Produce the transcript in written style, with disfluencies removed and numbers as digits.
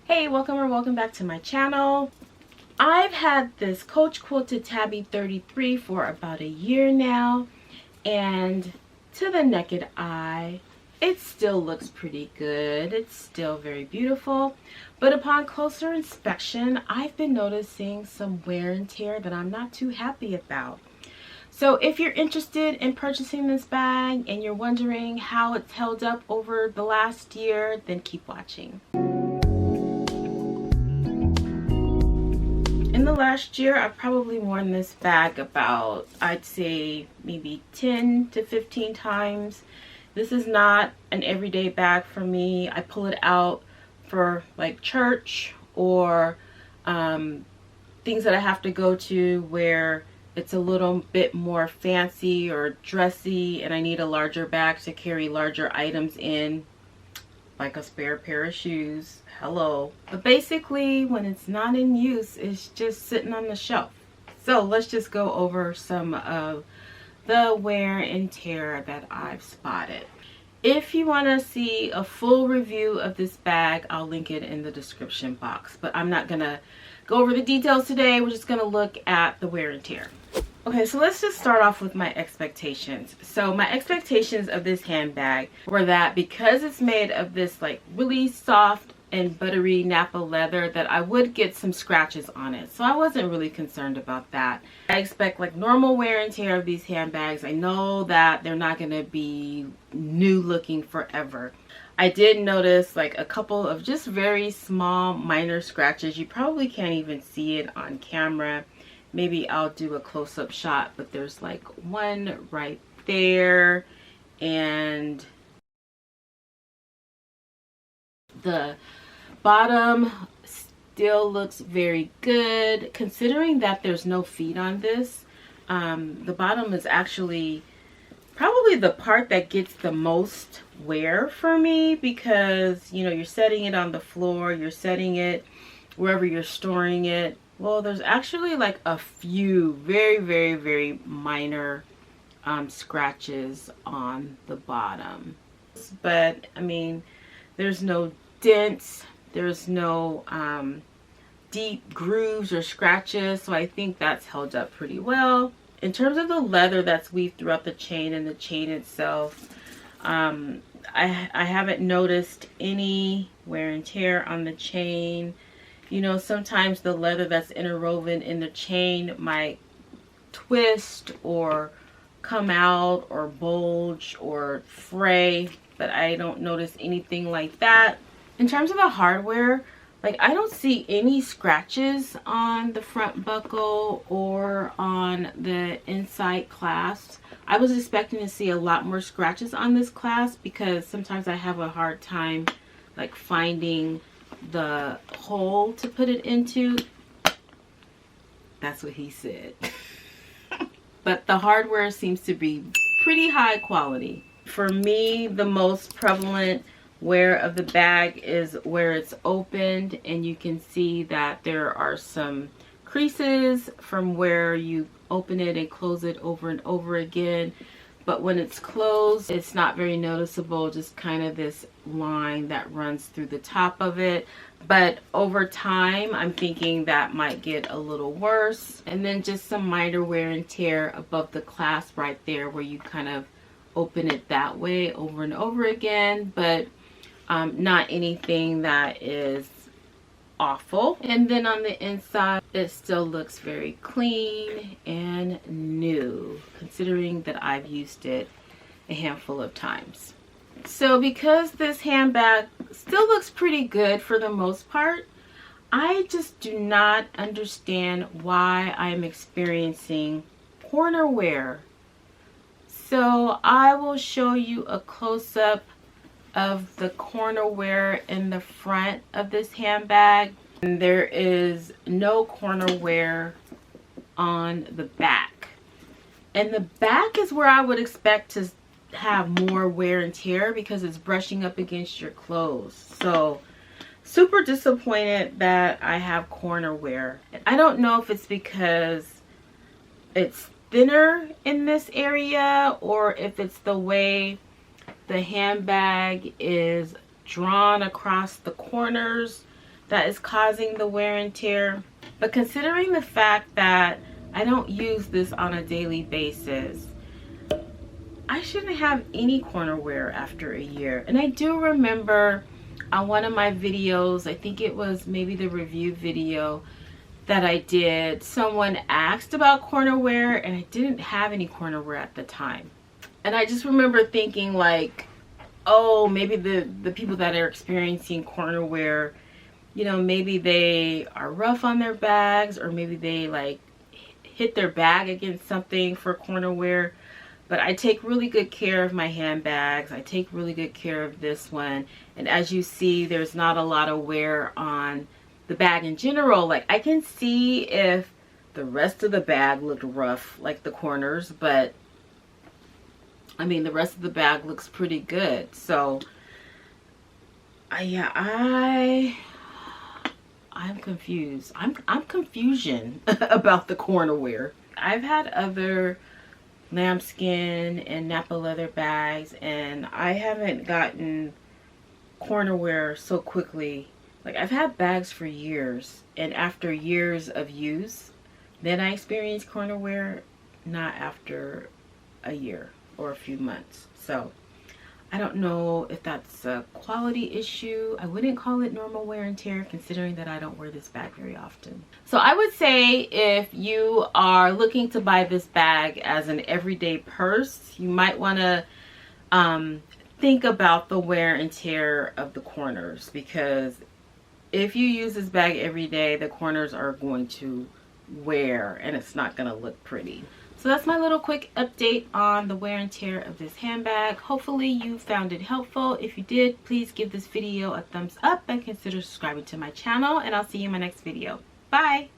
Hey, welcome back to my channel. I've had this Coach Quilted Tabby 33 for about a year now, and to the naked eye, it still looks pretty good. It's still very beautiful, but upon closer inspection, I've been noticing some wear and tear that I'm not too happy about. So if you're interested in purchasing this bag and you're wondering how it's held up over the last year, then keep watching. In the last year, I've probably worn this bag about, I'd say, maybe 10 to 15 times. This is not an everyday bag for me. I pull it out for like church or things that I have to go to where it's a little bit more fancy or dressy and I need a larger bag to carry larger items in, like a spare pair of shoes. Hello. But basically, when it's not in use, it's just sitting on the shelf. So let's just go over some of the wear and tear that I've spotted. If you want to see a full review of this bag, I'll link it in the description box. But I'm not going to go over the details today. We're just going to look at the wear and tear. Okay, so let's just start off with my expectations. So my expectations of this handbag were that because it's made of this like really soft and buttery Napa leather, that I would get some scratches on it. So I wasn't really concerned about that. I expect like normal wear and tear of these handbags. I know that they're not going to be new looking forever. I did notice like a couple of just very small minor scratches. You probably can't even see it on camera. Maybe I'll do a close-up shot, but there's like one right there, and the bottom still looks very good considering that there's no feet on this. The bottom is actually probably the part that gets the most wear for me, because you know, you're setting it on the floor, you're setting it wherever you're storing it. Well, there's actually like a few very minor scratches on the bottom, but I mean, there's no dents, there's no deep grooves or scratches, so I think that's held up pretty well. In terms of the leather that's weaved throughout the chain and the chain itself, I haven't noticed any wear and tear on the chain. You know, sometimes the leather that's interwoven in the chain might twist or come out or bulge or fray, but I don't notice anything like that. In terms of the hardware, like I don't see any scratches on the front buckle or on the inside clasps. I was expecting to see a lot more scratches on this clasp because sometimes I have a hard time like finding the hole to put it into. That's what he said. But the hardware seems to be pretty high quality. For me, the most prevalent wear of the bag is where it's opened, and you can see that there are some creases from where you open it and close it over and over again. But when it's closed, it's not very noticeable, just kind of this line that runs through the top of it. But over time, I'm thinking that might get a little worse. And then just some minor wear and tear above the clasp right there where you kind of open it that way over and over again. But not anything that is awful. And then on the inside, it still looks very clean and new, considering that I've used it a handful of times. So because this handbag still looks pretty good for the most part, I just do not understand why I'm experiencing corner wear. So I will show you a close-up of the corner wear in the front of this handbag. And there is no corner wear on the back. And the back is where I would expect to have more wear and tear because it's brushing up against your clothes. So super disappointed that I have corner wear. I don't know if it's because it's thinner in this area or if it's the way the handbag is drawn across the corners. that is causing the wear and tear. But considering the fact that I don't use this on a daily basis, I shouldn't have any corner wear after a year. And I do remember on one of my videos, I think it was maybe the review video that I did, someone asked about corner wear, and I didn't have any corner wear at the time. And I just remember thinking like, oh, maybe the people that are experiencing corner wear, you know, maybe they are rough on their bags, or maybe they like hit their bag against something for corner wear. But I take really good care of my handbags. I take really good care of this one. And as you see, there's not a lot of wear on the bag in general. Like, I can see if the rest of the bag looked rough, like the corners, but I mean, the rest of the bag looks pretty good. So, yeah, I'm confused. I'm confusion about the corner wear. I've had other lambskin and Napa leather bags, and I haven't gotten corner wear so quickly. Like, I've had bags for years, and after years of use, then I experience corner wear, not after a year or a few months. So I don't know if that's a quality issue. I wouldn't call it normal wear and tear, considering that I don't wear this bag very often. So I would say if you are looking to buy this bag as an everyday purse, you might want to think about the wear and tear of the corners, because if you use this bag every day, the corners are going to wear and it's not going to look pretty. So that's my little quick update on the wear and tear of this handbag. Hopefully you found it helpful. If you did, please give this video a thumbs up and consider subscribing to my channel, and I'll see you in my next video. Bye!